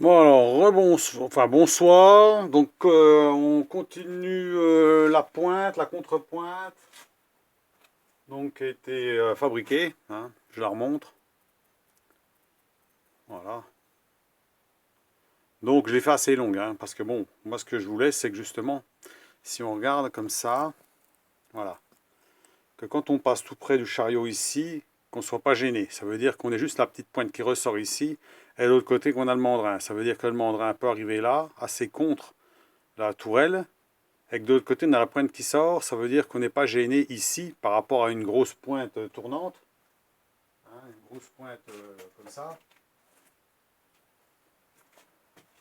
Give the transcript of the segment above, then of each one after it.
Bon alors, bonsoir. Donc on continue la pointe, la contre-pointe, donc qui a été fabriquée, hein, je la remontre. Voilà. Donc je l'ai fait assez longue, hein, parce que bon, moi ce que je voulais, c'est que justement, si on regarde comme ça, voilà, que quand on passe tout près du chariot ici, qu'on ne soit pas gêné. Ça veut dire qu'on ait juste la petite pointe qui ressort ici, et de l'autre côté qu'on a le mandrin. Ça veut dire que le mandrin peut arriver là, assez contre la tourelle. Et que de l'autre côté, on a la pointe qui sort, ça veut dire qu'on n'est pas gêné ici par rapport à une grosse pointe tournante. Hein, une grosse pointe comme ça.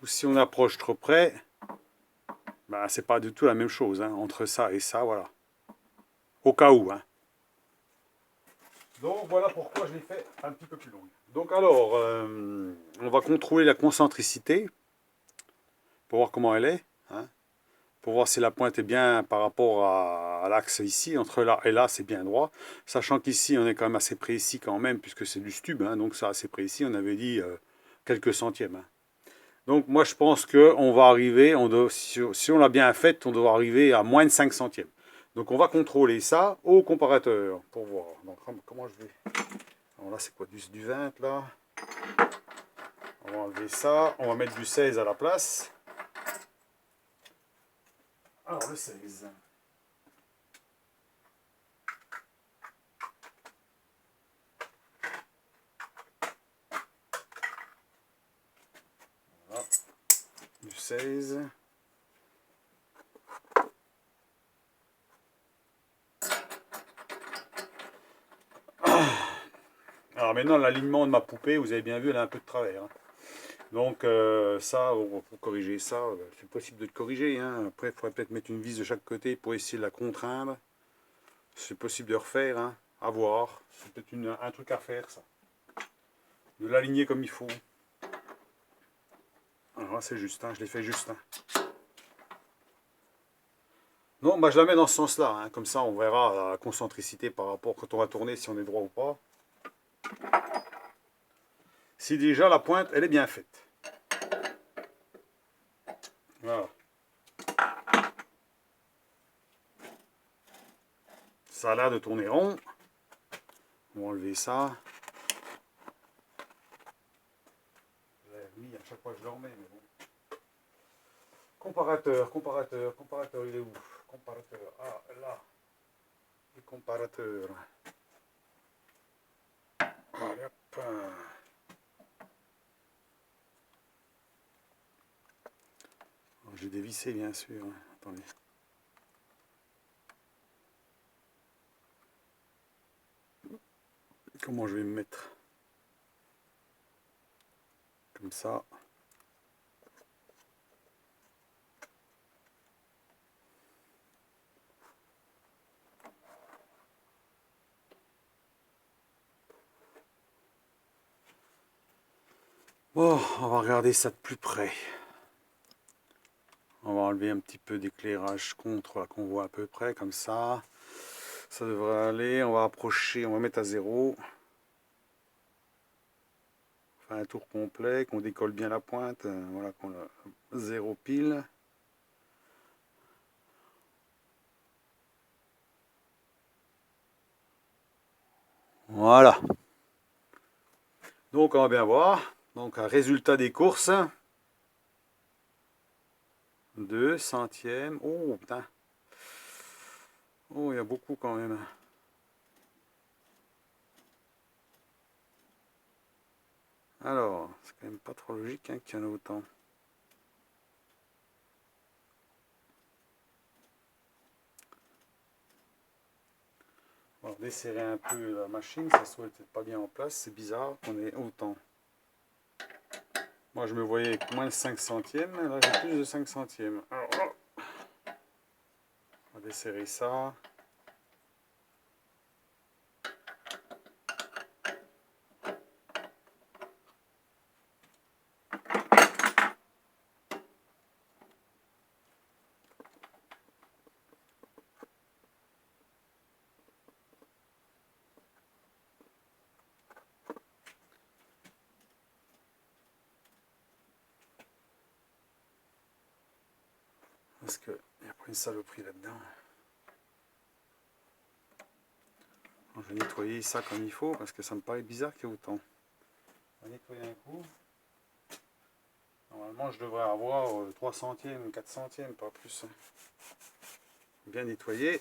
Ou si on approche trop près, ben, c'est pas du tout la même chose. Hein, entre ça et ça, voilà. Au cas où. Hein. Donc voilà pourquoi je l'ai fait un petit peu plus longue. Donc alors, on va contrôler la concentricité pour voir comment elle est. Hein, pour voir si la pointe est bien par rapport à l'axe ici, entre là et là, c'est bien droit. Sachant qu'ici, on est quand même assez précis quand même, puisque c'est du stube, hein, donc c'est assez précis, on avait dit quelques centièmes. Hein. Donc moi, je pense qu'on va arriver, si on l'a bien faite, on doit arriver à moins de 5 centièmes. Donc on va contrôler ça au comparateur, pour voir. Donc comment je vais... Alors là, c'est quoi, du 20, là. On va enlever ça, on va mettre du 16 à la place. Alors le 16. Voilà. Du 16. Alors maintenant, l'alignement de ma poupée, vous avez bien vu, elle a un peu de travers. Hein. Donc ça, pour corriger ça, c'est possible de le corriger. Hein. Après, il faudrait peut-être mettre une vis de chaque côté pour essayer de la contraindre. C'est possible de refaire, hein. À voir. C'est peut-être un truc à faire, ça. De l'aligner comme il faut. Alors là, c'est juste, hein. Je l'ai fait juste. Hein. Non, bah, je la mets dans ce sens-là. Hein. Comme ça, on verra la concentricité par rapport quand on va tourner, si on est droit ou pas. Si déjà la pointe, elle est bien faite. Voilà. Ça a l'air de tourner rond. On va enlever ça. Je l'ai mis à chaque fois que je le remets, mais bon. Comparateur, il est où? Comparateur, ah là. Le comparateur. Allez, hop. J'ai dévissé, bien sûr. Attendez. Comment je vais me mettre? Comme ça. Bon, on va regarder ça de plus près. On va enlever un petit peu d'éclairage contre, là, qu'on voit à peu près, comme ça. Ça devrait aller. On va approcher, on va mettre à 0. Faire un tour complet, qu'on décolle bien la pointe. Voilà, qu'on a 0 pile. Voilà. Donc on va bien voir. Donc un résultat des courses. 2 centièmes. Oh putain. Oh, il y a beaucoup quand même. Alors, c'est quand même pas trop logique hein, qu'il y en a autant. On va desserrer un peu la machine, ça soit peut-être pas bien en place, c'est bizarre qu'on ait autant. Moi je me voyais avec moins de 5 centièmes, là j'ai plus de 5 centièmes. Alors là, on va desserrer ça. parce qu'il n'y a pas une saloperie là-dedans. Je vais nettoyer ça comme il faut parce que ça me paraît bizarre qu'il y ait autant. On va nettoyer un coup. Normalement, je devrais avoir 3 centièmes, 4 centièmes, pas plus. Bien nettoyé.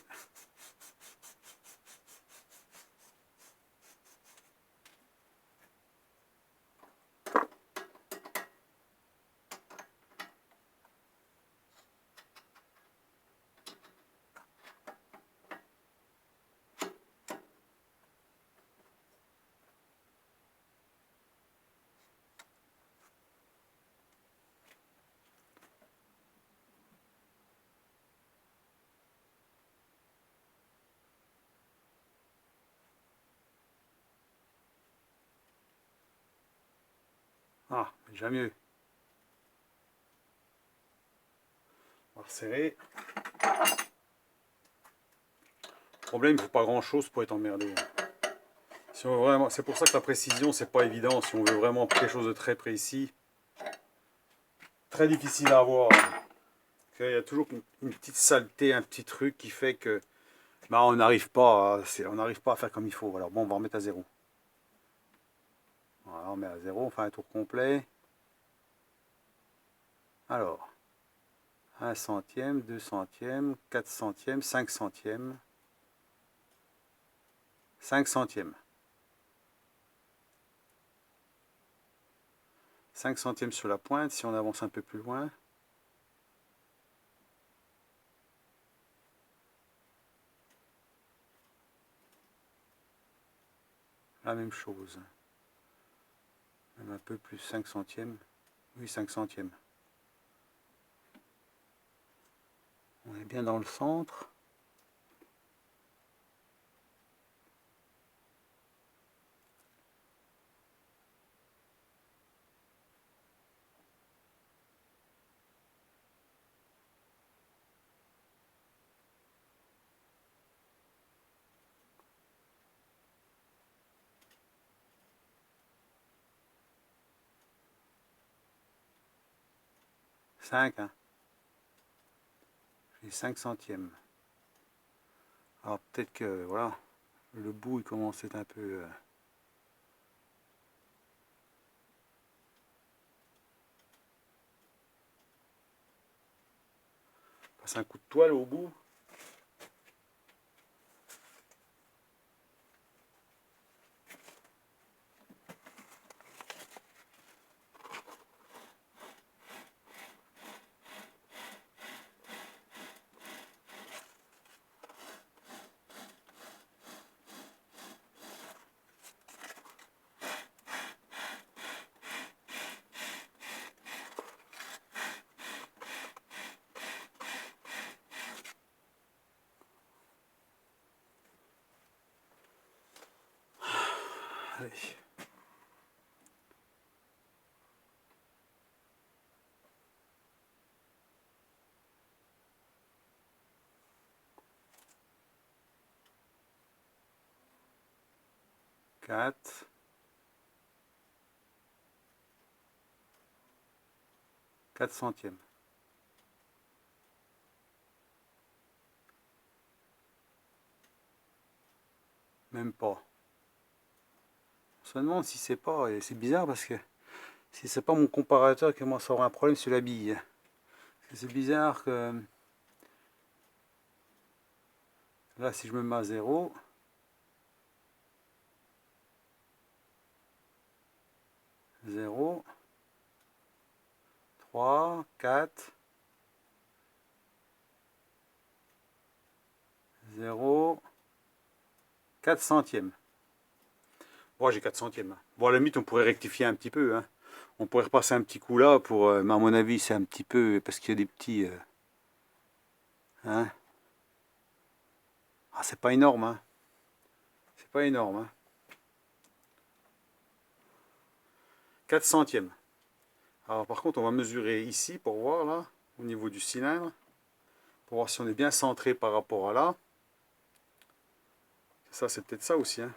Ah, déjà mieux. On va resserrer. Le problème, il ne faut pas grand chose pour être emmerdé. Si on veut vraiment, c'est pour ça que la précision, c'est pas évident. Si on veut vraiment quelque chose de très précis, très difficile à avoir. Il y a toujours une petite saleté, un petit truc qui fait que bah, on n'arrive pas, à faire comme il faut. Alors bon, on va remettre à 0. Voilà, on met à 0, on fait un tour complet. Alors, 1 centième, 2 centièmes, 4 centièmes, 5 centièmes. 5 centièmes. 5 centièmes sur la pointe, si on avance un peu plus loin. La même chose. Même un peu plus, 5 centièmes. Oui, 5 centièmes. On est bien dans le centre. Cinq, hein. J'ai 5 centièmes. Alors peut-être que, voilà, le bout il commence à être un peu... passe un coup de toile au bout. Allez. Quatre. 4 centièmes. Même pas. On se demande si c'est pas... Et c'est bizarre parce que si c'est pas mon comparateur qui commence à avoir un problème sur la bille. C'est bizarre que... Là, si je me mets à 0... 0... 3, 4... 0... 4 centièmes. Bon, j'ai 4 centièmes. Bon, à la limite, on pourrait rectifier un petit peu. Hein. On pourrait repasser un petit coup là, pour, mais à mon avis, c'est un petit peu, parce qu'il y a des petits... hein. Ah, c'est pas énorme. Hein. C'est pas énorme. Hein. 4 centièmes. Alors, par contre, on va mesurer ici, pour voir, là, au niveau du cylindre, pour voir si on est bien centré par rapport à là. Ça, c'est peut-être ça aussi. Hein.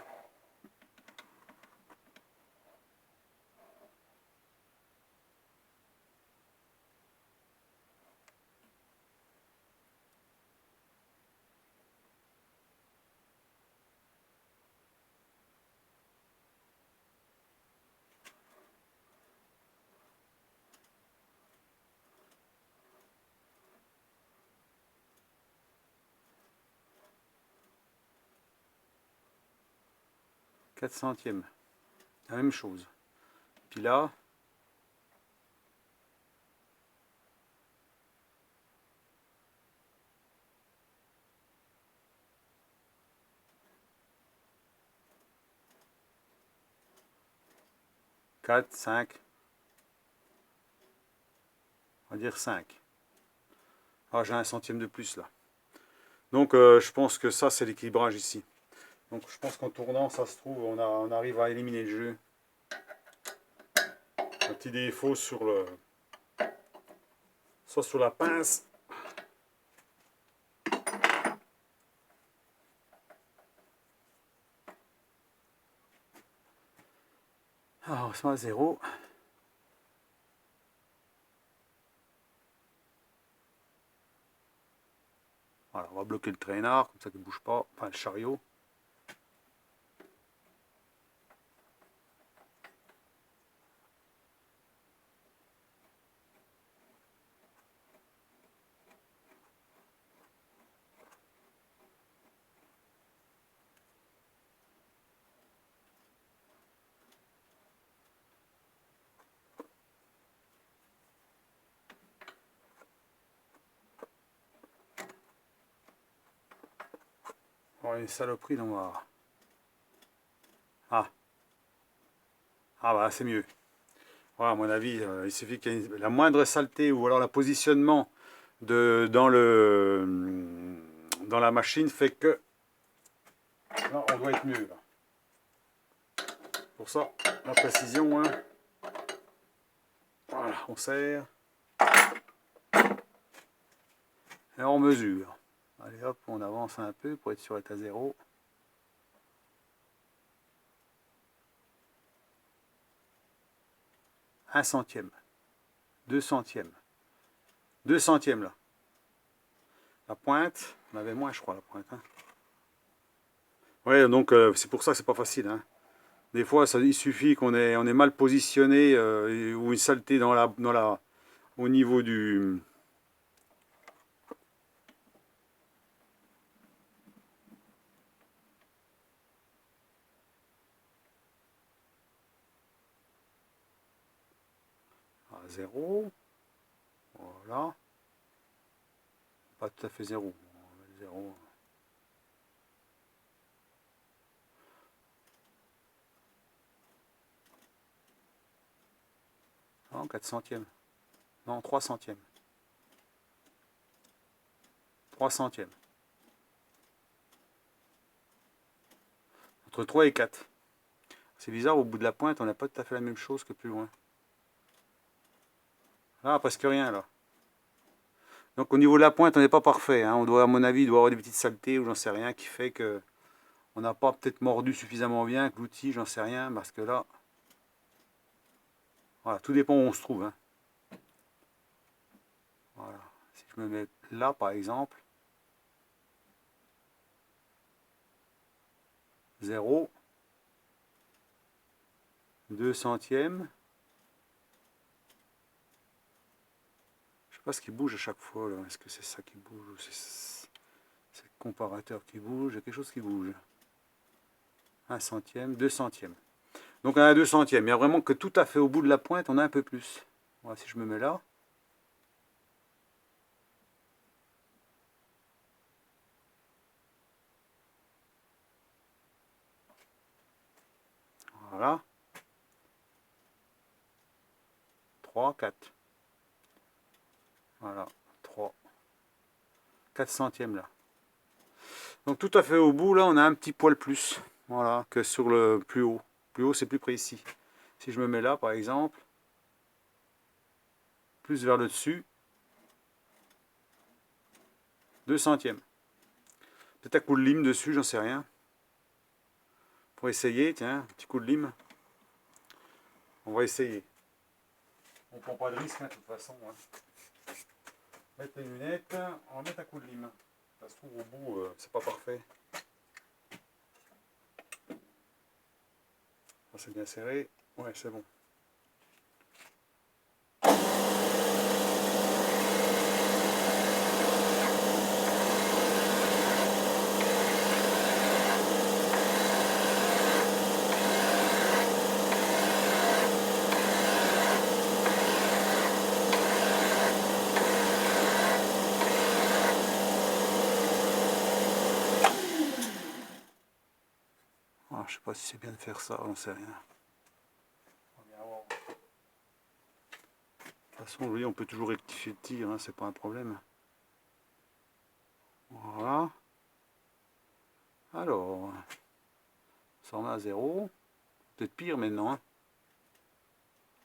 4 centièmes. La même chose. Puis là, quatre, 5, on va dire 5. Ah, j'ai un centième de plus là. Donc je pense que ça c'est l'équilibrage ici. Donc je pense qu'en tournant, ça se trouve, on arrive à éliminer le jeu. Un petit défaut sur le... soit sur la pince. Alors on se met à 0. Voilà, on va bloquer le traînard, comme ça qu'il ne bouge pas, enfin le chariot. Oh, une saloperie dans ma... Ah. Ah bah c'est mieux. Voilà, à mon avis, il suffit qu'il y ait la moindre saleté ou alors le positionnement dans la machine fait que là, on doit être mieux. Là. Pour ça, la précision, hein. Voilà, on serre et on mesure. Allez hop, on avance un peu pour être sûr d'être à 0. Un centième, 2 centièmes, 2 centièmes là. La pointe, on avait moins je crois la pointe. Hein. Ouais, donc c'est pour ça que c'est pas facile. Hein. Des fois, il suffit qu'on est mal positionné ou une saleté au niveau du... à 0. Voilà. Pas tout à fait 0. 0. Non, 4 centièmes. Non, 3 centièmes. 3 centièmes. Entre 3 et 4. C'est bizarre, au bout de la pointe, on n'a pas tout à fait la même chose que plus loin. Là, presque rien, là. Donc au niveau de la pointe, on n'est pas parfait. Hein. On doit, à mon avis, il doit y avoir des petites saletés ou j'en sais rien qui fait que on n'a pas peut-être mordu suffisamment bien, que l'outil, j'en sais rien, parce que là, voilà, tout dépend où on se trouve. Hein. Voilà. Si je me mets là, par exemple, 0, 2 centièmes. Je sais pas ce qui bouge à chaque fois. Est-ce que c'est ça qui bouge ou c'est le comparateur qui bouge? Il y a quelque chose qui bouge. 1 centième, 2 centièmes. Donc on a 2 centièmes. Il y a vraiment que tout à fait au bout de la pointe, on a un peu plus. Voilà, si je me mets là. Voilà. 3, 4. Voilà, 3. 4 centièmes là. Donc tout à fait au bout, là, on a un petit poil plus. Voilà, que sur le plus haut. Plus haut, c'est plus précis. Si je me mets là, par exemple, plus vers le dessus, 2 centièmes. Peut-être un coup de lime dessus, j'en sais rien. Pour essayer, tiens, un petit coup de lime. On va essayer. On prend pas de risque, hein, de toute façon. Hein. Mettre les lunettes, on va mettre un coup de lime. Ça se trouve au bout, c'est pas parfait. C'est bien serré. Ouais, c'est bon. je sais pas si c'est bien de faire ça, on sait rien. De toute façon, vous voyez, on peut toujours rectifier le tir, hein, c'est pas un problème. Voilà. Alors, ça en a à 0. Peut-être pire maintenant. Hein.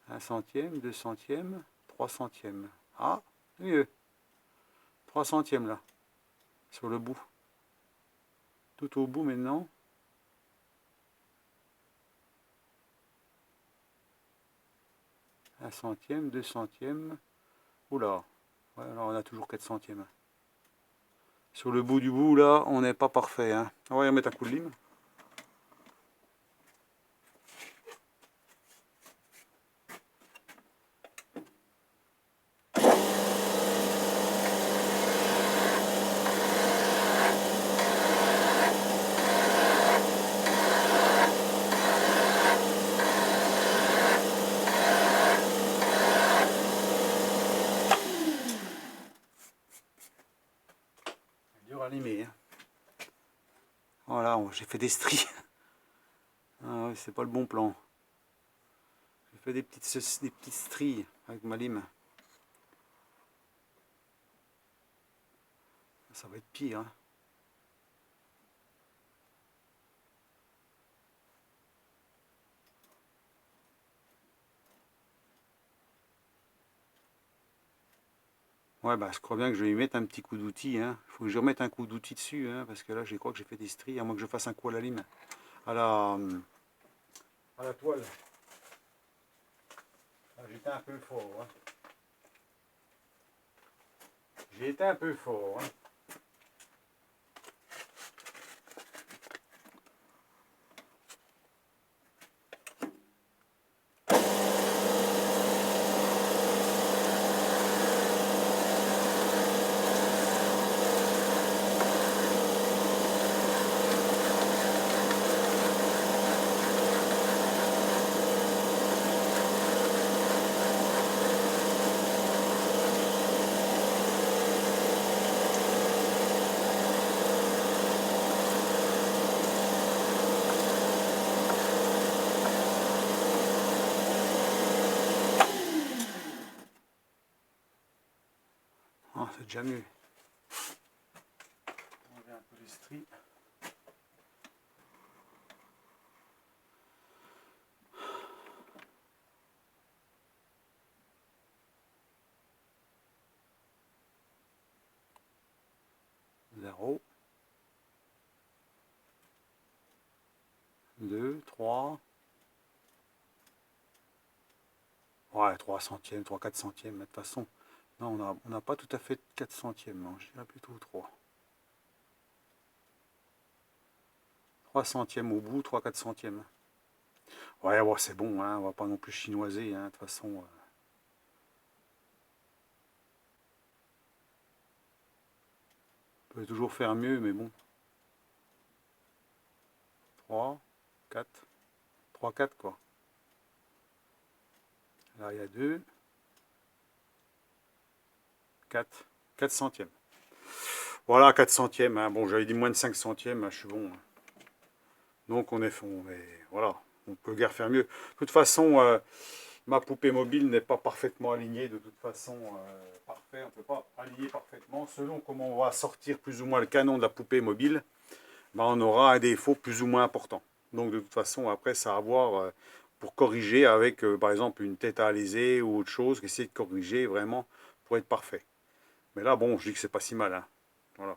1 centième, 2 centièmes, 3 centièmes. Ah, mieux. 3 centièmes là, sur le bout. Tout au bout maintenant. Un centième, 2 centièmes. Oula, ouais, alors on a toujours 4 centièmes. Sur le bout du bout là, on n'est pas parfait. Hein. On va y remettre un coup de lime. Dur à limer. Hein. Voilà, j'ai fait des stries. Ah ouais, c'est pas le bon plan. J'ai fait des petites stries avec ma lime. Ça va être pire. Hein. Ouais, bah, je crois bien que je vais lui mettre un petit coup d'outil. Hein. Il faut que je remette un coup d'outil dessus, hein, parce que là, je crois que j'ai fait des stries, à moins que je fasse un coup à la lime. À la toile. Ah, j'étais un peu fort. Hein. J'ai été un peu fort. Hein. Ah, c'est déjà mieux. On enlève un peu les stries. Zéro. 2, 3. Ouais, 3 centièmes, 3, 4 centièmes. De toute façon, non, on n'a pas tout à fait 4 centièmes. Non, je dirais plutôt 3. 3 centièmes au bout, 3, 4 centièmes. Ouais, bon, c'est bon, hein, on va pas non plus chinoiser. Hein, de toute façon, on peut toujours faire mieux, mais bon. 3, 4. 3, 4 quoi. Là, il y a 2. 4. 4 centièmes. Voilà, 4 centièmes. Hein. Bon, j'avais dit moins de 5 centièmes, hein, je suis bon. Hein. Donc, voilà, on peut guère faire mieux. De toute façon, ma poupée mobile n'est pas parfaitement alignée. De toute façon, parfait, on ne peut pas aligner parfaitement. Selon comment on va sortir plus ou moins le canon de la poupée mobile, ben, on aura un défaut plus ou moins important. Donc, de toute façon, après, ça va avoir pour corriger avec, par exemple, une tête à aliser ou autre chose, essayer de corriger vraiment pour être parfait. Mais là, bon, je dis que c'est pas si mal. Hein. Voilà.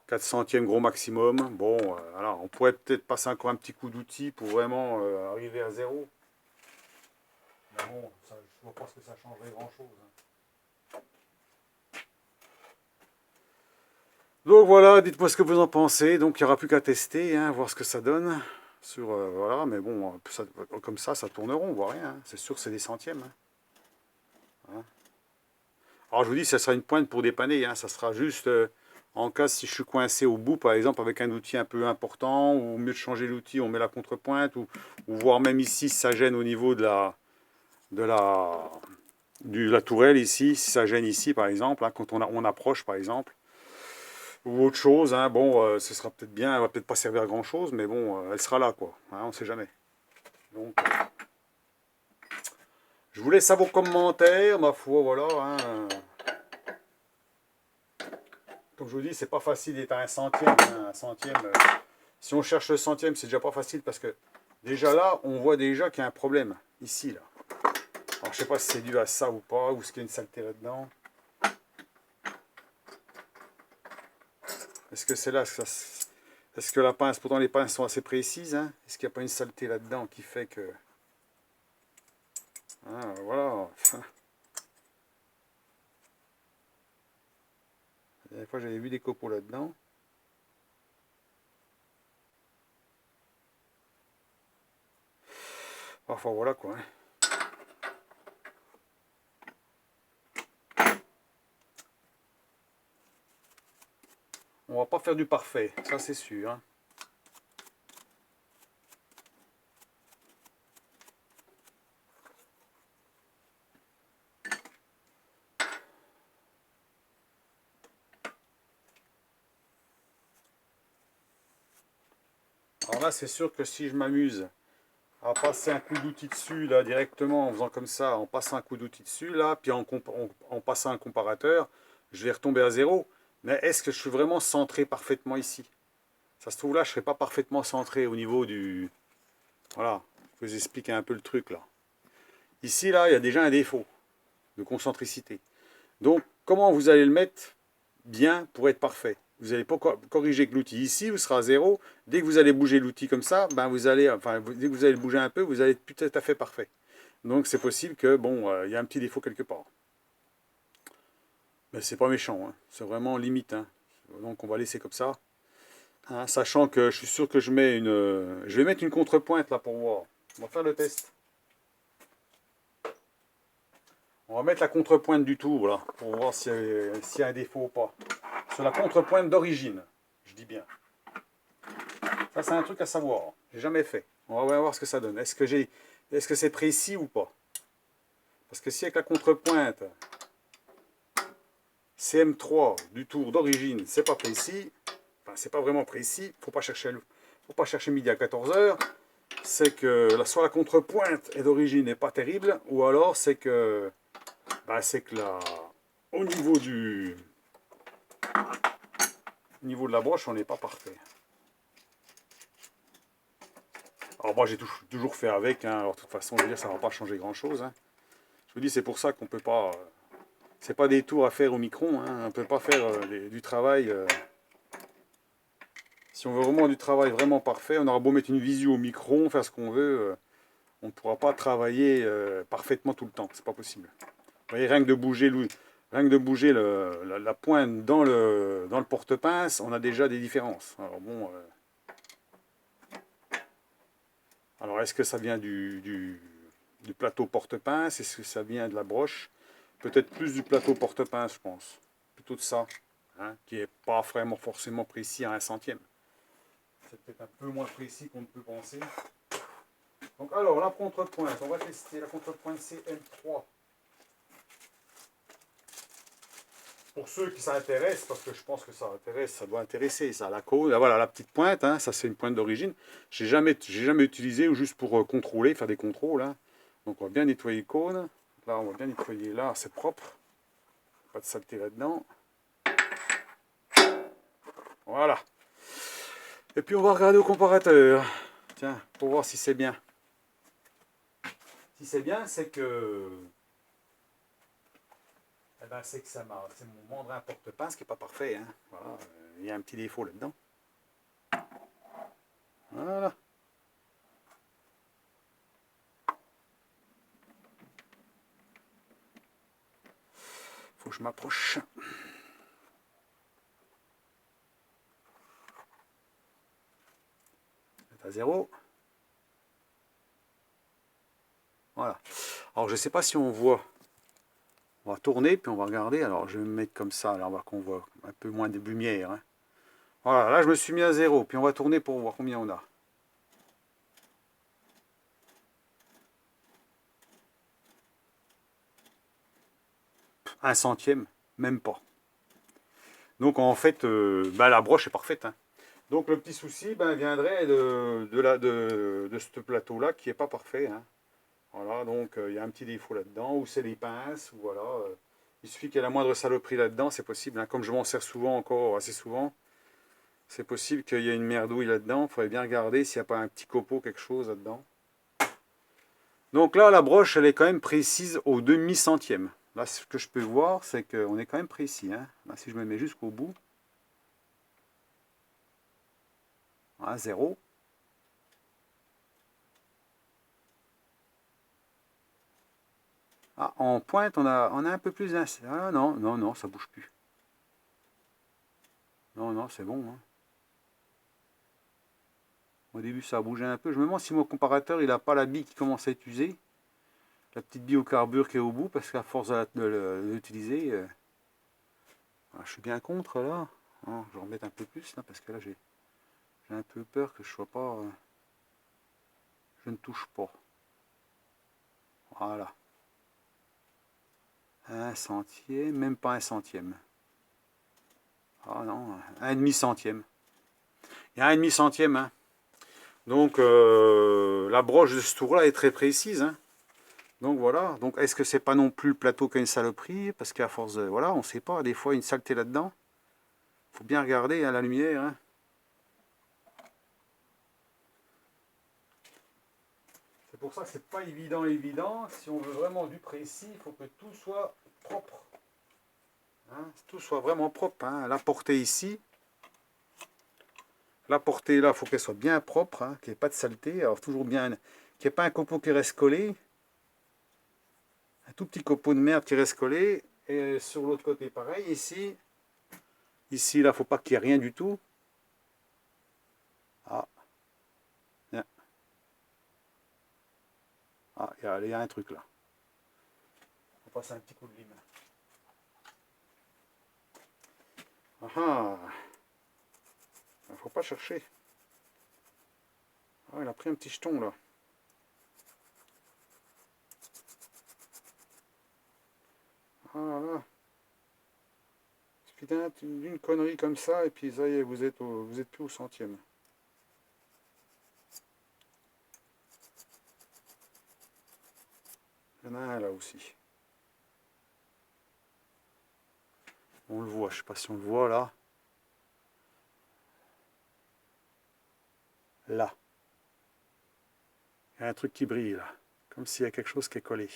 4 centièmes gros maximum. Bon, voilà, on pourrait peut-être passer encore un petit coup d'outil pour vraiment arriver à 0. Mais bon, ça, je ne vois pas ce que ça changerait grand-chose. Hein. Donc voilà, dites-moi ce que vous en pensez. Donc il n'y aura plus qu'à tester, hein, voir ce que ça donne. Voilà, mais bon, comme ça tourneront, on voit rien. Hein. C'est sûr que c'est des centièmes. Hein. Hein. Alors je vous dis, ça sera une pointe pour dépanner. Hein. Ça sera juste en cas si je suis coincé au bout, par exemple, avec un outil un peu important, ou mieux de changer l'outil, on met la contrepointe, ou voire même ici, si ça gêne au niveau de la tourelle ici, si ça gêne ici, par exemple, hein, quand on approche, par exemple. ou autre chose, hein. Bon, ce sera peut-être bien, elle va peut-être pas servir à grand chose, mais bon, elle sera là, quoi. Hein, on sait jamais. Donc, je vous laisse à vos commentaires, ma foi, voilà. Hein. Comme je vous dis, c'est pas facile d'être à un centième. Hein. Un centième, si on cherche le centième, c'est déjà pas facile parce que déjà là, on voit déjà qu'il y a un problème. Ici, là. Alors, je sais pas si c'est dû à ça ou pas, ou est-ce qu'il y a une saleté là-dedans. Est-ce que c'est là est-ce que la pince, pourtant les pinces sont assez précises, hein? Est-ce qu'il n'y a pas une saleté là-dedans qui fait que... Ah, voilà. La dernière fois, j'avais vu des copeaux là-dedans. Enfin, voilà quoi. Hein. On va pas faire du parfait, ça c'est sûr. Hein. Alors là, c'est sûr que si je m'amuse à passer un coup d'outil dessus, là, directement, en faisant comme ça, en passant un coup d'outil dessus, là, puis en passant un comparateur, je vais retomber à zéro. Mais est-ce que je suis vraiment centré parfaitement ici? Ça se trouve là, je ne serai pas parfaitement centré au niveau du... Voilà, je vous explique un peu le truc là. Ici, là, il y a déjà un défaut de concentricité. Donc, comment vous allez le mettre bien pour être parfait? Vous n'allez pas corriger que l'outil ici, vous serez à zéro. Dès que vous allez bouger l'outil comme ça, ben vous allez, enfin, dès que vous allez le bouger un peu, vous allez être tout à fait parfait. Donc, c'est possible que, bon, il y a un petit défaut quelque part. Mais c'est pas méchant, hein. C'est vraiment limite. Hein. Donc, on va laisser comme ça. Hein, sachant que je suis sûr que je vais mettre une contrepointe là pour voir. On va faire le test. On va mettre la contrepointe du tour là, pour voir s'il y a un défaut ou pas. Sur la contrepointe d'origine, je dis bien. Ça c'est un truc à savoir. J'ai jamais fait. On va voir ce que ça donne. Est-ce que c'est précis ou pas? Parce que si avec la contrepointe CM3 du tour d'origine, c'est pas précis, enfin c'est pas vraiment précis, faut pas chercher midi à 14h, c'est que soit la contrepointe est d'origine n'est pas terrible, ou alors c'est que au niveau de la broche, on n'est pas parfait. Alors moi j'ai toujours fait avec, hein. Alors de toute façon je veux dire ça ne va pas changer grand chose. Hein. Je vous dis c'est pour ça qu'on peut pas, c'est pas des tours à faire au micron, hein. On ne peut pas faire du travail. Si on veut vraiment du travail vraiment parfait, on aura beau mettre une visu au micron, faire ce qu'on veut, on ne pourra pas travailler parfaitement tout le temps, c'est pas possible. Vous voyez, rien que de bouger la pointe dans le porte-pince, on a déjà des différences. Alors bon, alors est-ce que ça vient du plateau porte-pince? Est-ce que ça vient de la broche? Peut-être plus du plateau porte-pince, je pense. Plutôt de ça, hein, qui n'est pas vraiment forcément précis à un centième. C'est peut-être un peu moins précis qu'on ne peut penser. Donc alors, la contrepointe, on va tester la contrepointe CM3. Pour ceux qui s'intéressent, parce que je pense que ça intéresse, ça doit intéresser, ça, la cône, voilà la petite pointe, hein, ça c'est une pointe d'origine. J'ai jamais utilisé ou juste pour contrôler, faire des contrôles. Hein. Donc on va bien nettoyer le cône. Là, on va bien nettoyer là, c'est propre. Pas de saleté là-dedans. Voilà. Et puis on va regarder au comparateur. Tiens, pour voir si c'est bien. Si c'est bien, c'est que... Eh ben, c'est que c'est mon mandrin porte-pince qui n'est pas parfait. Hein. Voilà, il y a un petit défaut là-dedans. Voilà. Faut que je m'approche. C'est à zéro. Voilà. Alors je ne sais pas si on voit. On va tourner puis on va regarder. Alors je vais me mettre comme ça. Là on va qu'on voit un peu moins de lumière. Hein. Voilà, là je me suis mis à zéro. Puis on va tourner pour voir combien on a. Un centième, même pas. Donc en fait, la broche est parfaite, hein. Donc le petit souci viendrait de ce plateau-là qui n'est pas parfait, hein. Voilà, donc il y a un petit défaut là-dedans, ou c'est les pinces, ou voilà. Il suffit qu'il y ait la moindre saloperie là-dedans, c'est possible, hein. Comme je m'en sers souvent, encore assez souvent, c'est possible qu'il y ait une merdouille là-dedans. Il faudrait bien regarder s'il n'y a pas un petit copeau, quelque chose là-dedans. Donc là, la broche, elle est quand même précise au demi-centième. Là, ce que je peux voir, c'est qu'on est quand même précis, hein. Là, si je me mets jusqu'au bout, à 0. Ah, en pointe, on a un peu plus d'un... Ah non, non, non, ça bouge plus. Non, non, c'est bon, hein. Au début, ça a bougé un peu. Je me demande si mon comparateur, il n'a pas la bille qui commence à être usée. La petite bille au carbure qui est au bout, parce qu'à force de l'utiliser, je suis bien contre, là. Non, je vais remettre un peu plus, là, parce que là, j'ai un peu peur que je sois pas... je ne touche pas. Voilà. Un centième, même pas un centième. Ah non, un demi centième. Il y a un demi centième, hein. Donc la broche de ce tour-là est très précise, hein. Donc voilà. Donc est-ce que c'est pas non plus le plateau qui a une saloperie? Parce qu'à force de... Voilà, on ne sait pas. Des fois, une saleté là-dedans. Faut bien regarder, hein, la lumière, hein. C'est pour ça que c'est pas évident. Si on veut vraiment du précis, il faut que tout soit propre. Hein, tout soit vraiment propre, hein. La portée ici. La portée là, il faut qu'elle soit bien propre, hein, qu'il n'y ait pas de saleté. Alors toujours bien, qu'il n'y ait pas un copeau qui reste collé. Un tout petit copeau de merde qui reste collé. Et sur l'autre côté, pareil. Ici, là, faut pas qu'il y ait rien du tout. Ah, bien. Ah, il y a un truc là. On passe un petit coup de lime. Ah ah. Faut pas chercher. Ah, il a pris un petit jeton là. Ah là. Putain, d'une connerie comme ça, et puis ça y est, vous êtes plus au centième. Il y en a un là aussi. On le voit, je sais pas si on le voit là. Là. Il y a un truc qui brille là. Comme s'il y a quelque chose qui est collé.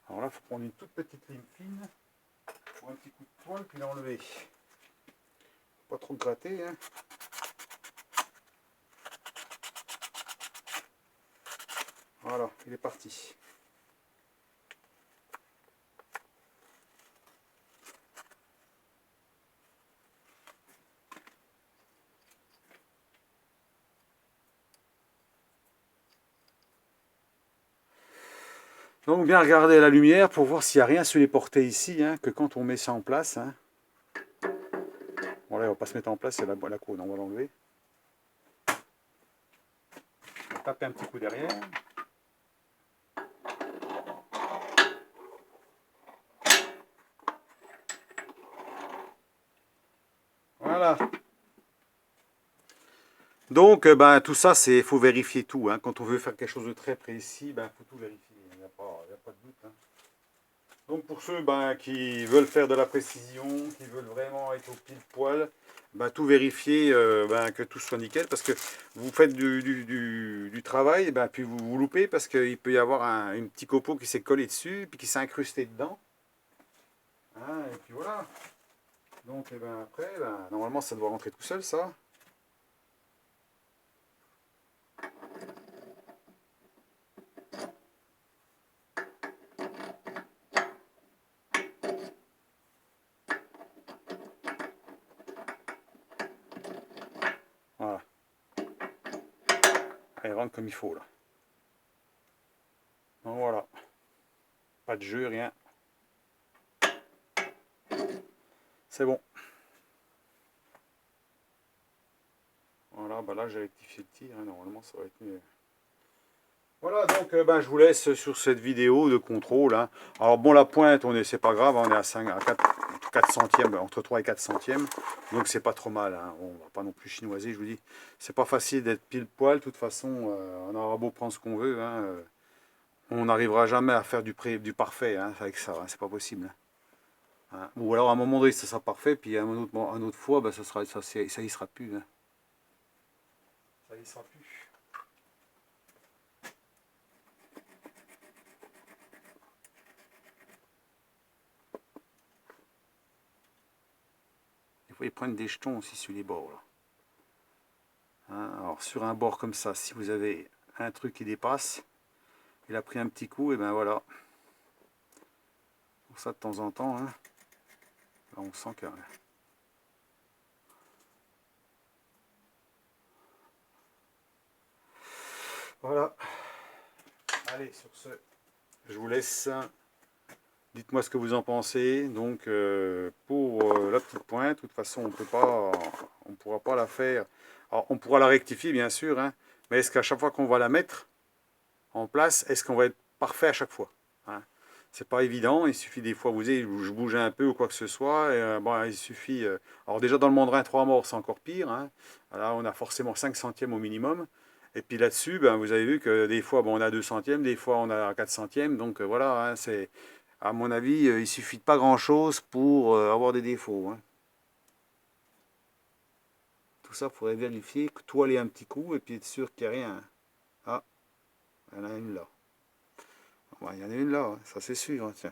Alors là, il faut prendre une toute petite lime fine. Pour un petit coup de poing, puis l'enlever. Pas trop gratter, hein. Voilà, il est parti. Donc bien regarder la lumière pour voir s'il n'y a rien sur les portées ici, hein, que quand on met ça en place. Hein. Bon là, il ne va pas se mettre en place, c'est la cône, on va l'enlever. On va taper un petit coup derrière. Voilà. Donc tout ça, il faut vérifier tout. Hein. Quand on veut faire quelque chose de très précis, il faut tout vérifier. Il n'y a pas de doute. Hein. Donc pour ceux qui veulent faire de la précision, qui veulent vraiment être au pile poil, tout vérifier que tout soit nickel, parce que vous faites du travail, puis vous loupez, parce qu'il peut y avoir un petit copeau qui s'est collé dessus, puis qui s'est incrusté dedans. Hein, et puis voilà. Donc après, normalement ça doit rentrer tout seul, ça. Voilà. Elle rentre comme il faut, là. Donc voilà. Pas de jeu, rien. C'est bon. Voilà, là j'ai rectifié le tir, hein, normalement ça va être mieux. Voilà, donc ben, je vous laisse sur cette vidéo de contrôle, hein. Alors bon, la pointe, c'est pas grave, on est à 5, à 4 centièmes, entre 3 et 4 centièmes, donc c'est pas trop mal, hein. On va pas non plus chinoiser, je vous dis. C'est pas facile d'être pile poil, de toute façon, on aura beau prendre ce qu'on veut, hein, on n'arrivera jamais à faire du parfait, hein, avec ça, hein, c'est pas possible, hein. Ou alors à un moment donné, ça sera parfait, puis à un autre fois, ben, ça y sera plus, hein. Ça y sera plus. Des fois, ils prennent des jetons aussi sur les bords, là. Hein, alors sur un bord comme ça, si vous avez un truc qui dépasse, il a pris un petit coup, et ben voilà. Pour ça de temps en temps, hein, là on sent que... Voilà. Allez, sur ce, je vous laisse. Dites-moi ce que vous en pensez. Donc pour la petite pointe, de toute façon on ne pourra pas la faire. Alors on pourra la rectifier bien sûr, hein, mais est-ce qu'à chaque fois qu'on va la mettre en place, est-ce qu'on va être parfait à chaque fois, hein? C'est pas évident, il suffit des fois, vous savez, je bouge un peu ou quoi que ce soit, et, bon, il suffit... alors déjà dans le mandrin 3 morts, c'est encore pire, hein. Là on a forcément 5 centièmes au minimum, et puis là-dessus, ben, vous avez vu que des fois bon, on a 2 centièmes, des fois on a 4 centièmes, donc voilà, hein, c'est... À mon avis, il suffit de pas grand-chose pour avoir des défauts, hein. Tout ça, il faudrait vérifier, toiler un petit coup, et puis être sûr qu'il n'y a rien. Ah, il y en a une là. Ouais, il y en a une là, hein, ça c'est sûr, hein, tiens.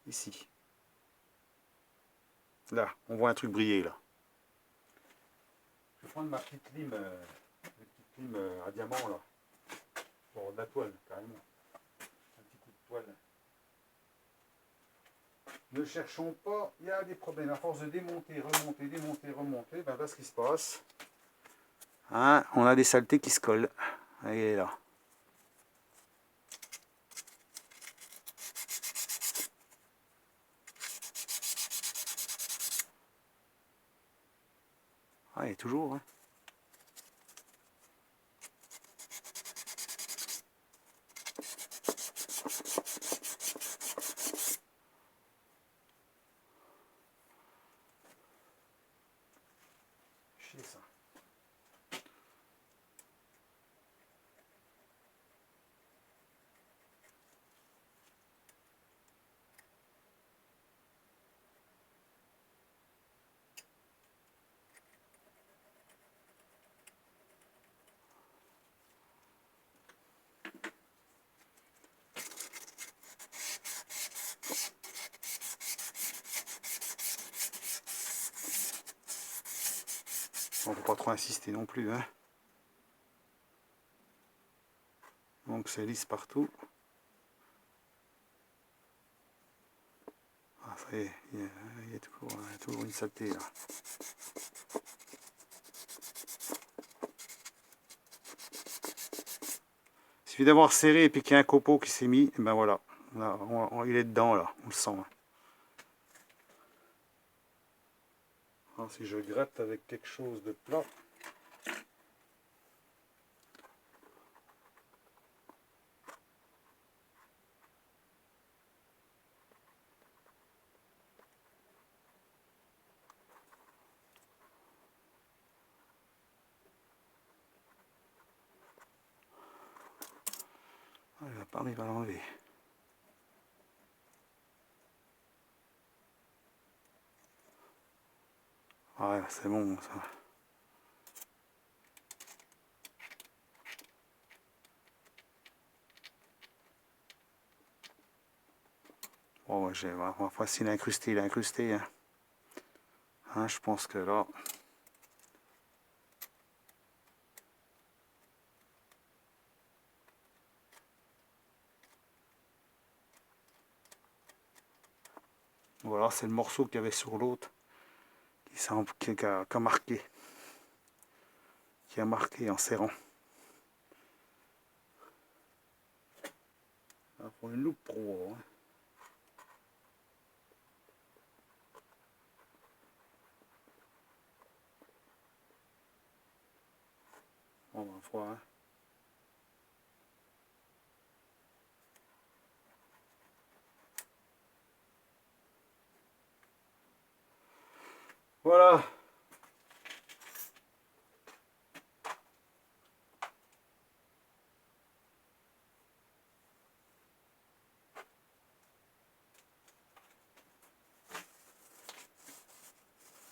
Ici. Là, on voit un truc briller là. Je vais prendre ma petite lime à diamant là. Pour de la toile, carrément. Un petit coup de toile. Ne cherchons pas, il y a des problèmes. À force de démonter, remonter, démonter, remonter, ben voilà ce qui se passe. Hein, on a des saletés qui se collent. Allez là. Ah, il est toujours, hein. Chier ça. On ne faut pas trop insister non plus, hein. Donc c'est lisse partout. Ah, ça y est, il y a toujours une saleté là. Il suffit d'avoir serré et puis qu'il y a un copeau qui s'est mis, et ben voilà. Là, il est dedans là, on le sent, hein. Alors, si je gratte avec quelque chose de plat. Ah, il va pas arriver à l'enlever. Ah ouais, c'est bon ça. Bon, ma foi, s'il a incrusté, il a incrusté, hein. Hein, je pense que là... Voilà, c'est le morceau qu'il y avait sur l'autre qui a marqué. Qui a marqué en serrant. Il faut une loupe pro, hein. Bon, crois. Hein. Voilà.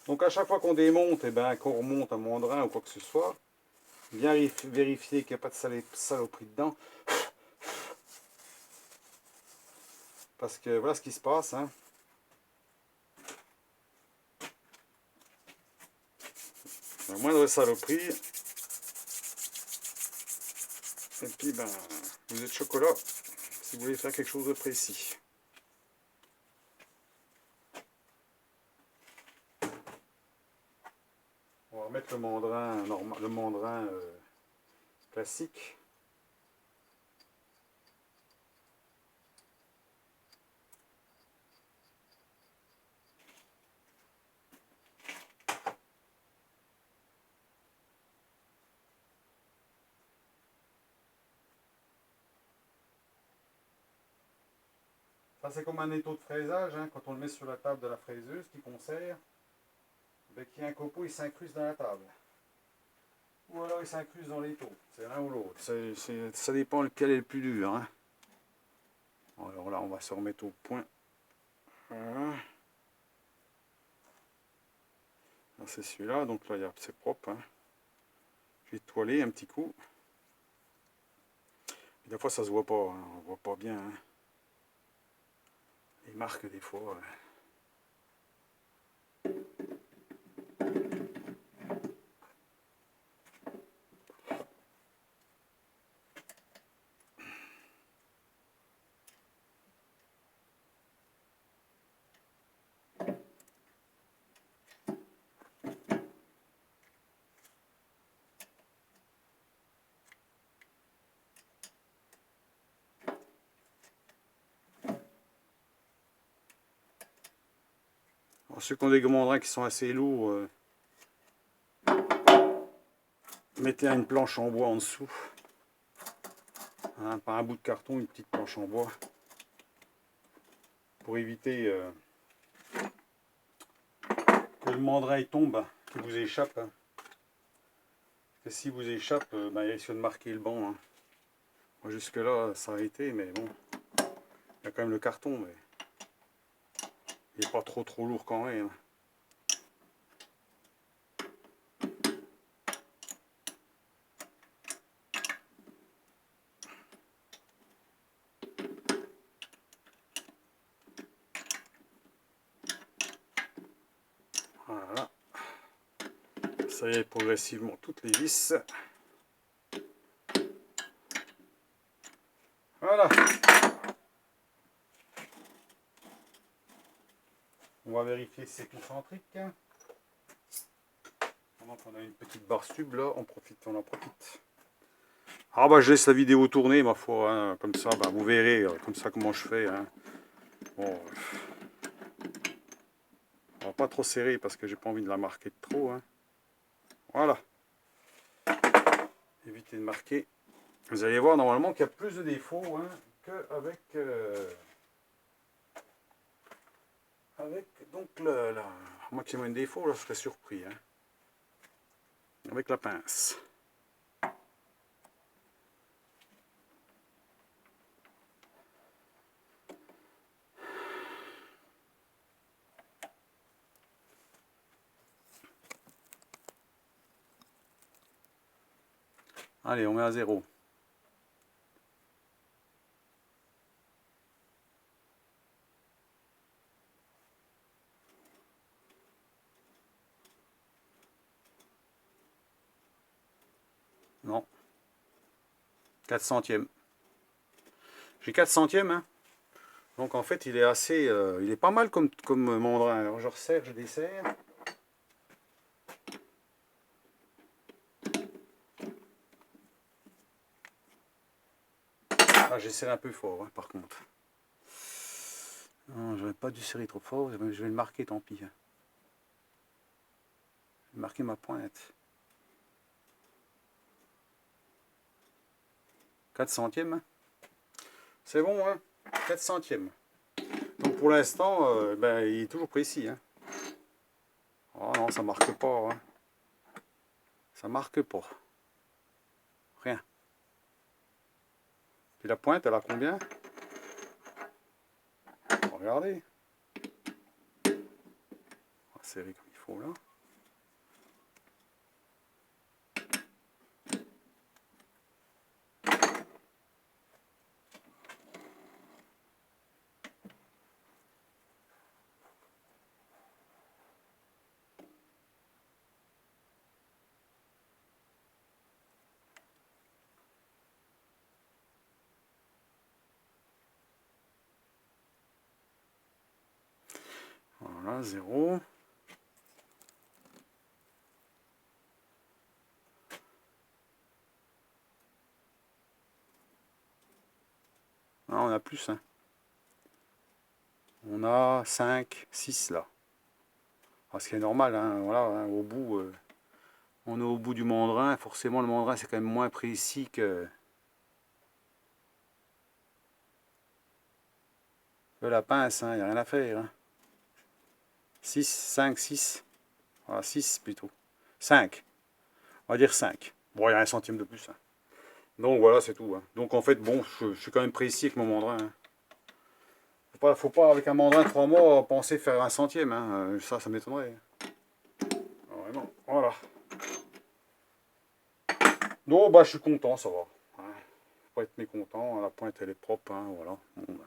Donc à chaque fois qu'on démonte, et ben, qu'on remonte un mandrin ou quoi que ce soit, bien vérifier qu'il n'y a pas de saloperie dedans. Parce que voilà ce qui se passe. Hein. La moindre saloperie. Et puis ben, vous êtes chocolat si vous voulez faire quelque chose de précis. On va remettre le mandrin normal, le mandrin classique. Ça c'est comme un étau de fraisage, hein, quand on le met sur la table de la fraiseuse qui conserve, ben, qu'il y a un copeau, il s'incruste dans la table. Ou alors il s'incruste dans l'étau, c'est l'un ou l'autre. Ça dépend lequel est le plus dur. Hein. Alors là on va se remettre au point. Voilà. C'est celui-là, donc là c'est propre. Hein. Je vais toiler un petit coup. Et des fois ça se voit pas, hein, on voit pas bien. Hein. Les marques des fois. Alors, ceux qui ont des mandrins qui sont assez lourds, mettez une planche en bois en dessous. Hein, pas un bout de carton, une petite planche en bois. Pour éviter que le mandrin tombe, qu'il vous échappe. Hein. Parce que si vous échappe, ben, il risque de marquer le banc. Hein. Moi, jusque là, ça a été, mais bon. Il y a quand même le carton, mais il n'est pas trop lourd quand même. Voilà. Ça y est, progressivement toutes les vis. Voilà. On va vérifier si c'est concentrique. Pendant qu'on a une petite barre sub là, on en profite. Ah bah je laisse la vidéo tourner ma foi, hein. Comme ça bah, vous verrez comme ça comment je fais. Hein. Bon, on va pas trop serrer parce que j'ai pas envie de la marquer de trop. Hein. Voilà. Évitez de marquer. Vous allez voir normalement qu'il y a plus de défauts hein, qu'avec donc moi qui ai moins de défauts là je serais surpris. Hein. Avec la pince. Allez, on met à 0. Non. 4 centièmes. J'ai 4 centièmes. Hein. Donc en fait, il est assez... il est pas mal comme mandrin. Alors je resserre, je desserre. Ah, j'ai serré un peu fort, hein, par contre. Non, j'aurais pas dû serrer trop fort. Je vais le marquer, tant pis. Je vais marquer ma pointe. 4 centièmes. Hein. C'est bon, hein, 4 centièmes. Donc pour l'instant, ben, il est toujours précis. Hein. Oh non, ça marque pas. Hein. Ça marque pas. Rien. Puis la pointe, elle a combien? Regardez. On va serrer comme il faut là. Voilà, 0. Ah, on a plus. Hein. On a 5, 6 là. Ah, ce qui est normal, hein, voilà, hein, au bout, on est au bout du mandrin. Forcément, le mandrin, c'est quand même moins précis que la pince. Il n'y a rien à faire. Hein. 6, 5, 6. Voilà, 6 plutôt. 5. On va dire 5. Bon, il y a 1 centime de plus. Hein. Donc voilà, c'est tout. Hein. Donc en fait, bon, je suis quand même précis avec mon mandrin. Hein. Faut pas avec un mandrin 3 mois penser faire 1 centième. Hein. Ça m'étonnerait. Vraiment. Voilà. Donc bah je suis content, ça va. Hein. Faut pas être mécontent. La pointe elle est propre. Hein. Voilà. Bon, bah.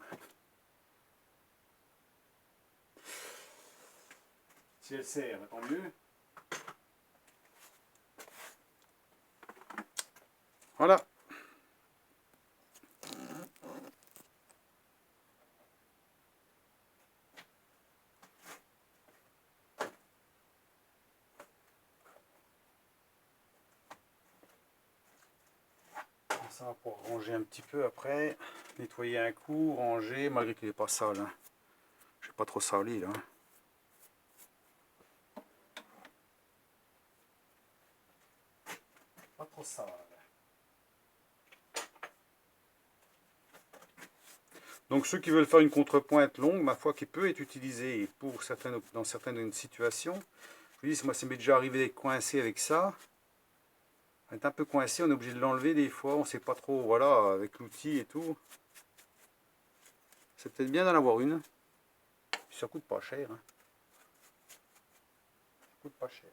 Si elle sert, tant mieux. Voilà. Ça va pour ranger un petit peu après, nettoyer un coup, ranger, malgré qu'il n'est pas sale. Hein. Je n'ai pas trop sali là. Pas trop sale. Donc ceux qui veulent faire une contrepointe longue, ma foi, qui peut être utilisée pour dans certaines situations. Je vous dis, moi ça m'est déjà arrivé d'être coincé avec ça. On est un peu coincé, on est obligé de l'enlever des fois, on ne sait pas trop, voilà, avec l'outil et tout. C'est peut-être bien d'en avoir une. Ça coûte pas cher. Hein. Ça coûte pas cher.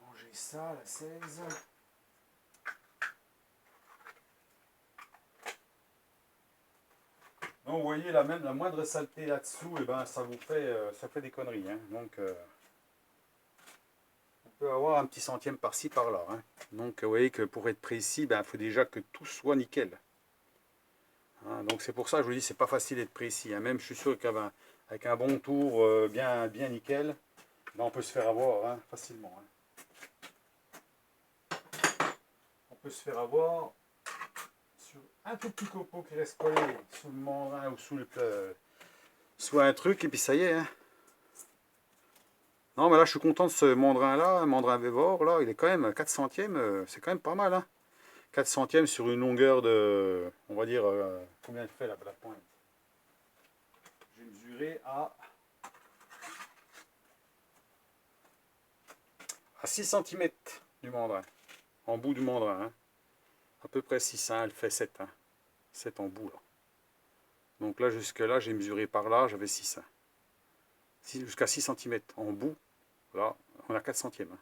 Ranger ça, la 16. Donc vous voyez là, même la moindre saleté là-dessous, et ben ça vous fait, ça fait des conneries. Hein. Donc on peut avoir un petit centième par-ci par-là. Hein. Donc vous voyez que pour être précis, il faut déjà que tout soit nickel. Hein, donc c'est pour ça que je vous dis, c'est pas facile d'être précis. Hein. Même je suis sûr qu'avec un bon tour bien nickel, ben, on peut se faire avoir hein, facilement. Hein. On peut se faire avoir sur un tout petit copeau qui reste collé sous le mandrin ou sous un truc, et puis ça y est. Hein. Non, mais là, je suis content de ce mandrin-là, un mandrin Vévor, là, il est quand même 4 centièmes, c'est quand même pas mal. Hein. 4 centièmes sur une longueur de, on va dire, combien il fait la pointe? J'ai mesuré à 6 cm du mandrin, en bout du mandrin. Hein. À peu près 6, hein, elle fait 7. Hein. 7 en bout, là. Donc là, jusque là, j'ai mesuré par là, j'avais 6. Hein. Jusqu'à 6 cm en bout, là, on a 4 centièmes. Hein.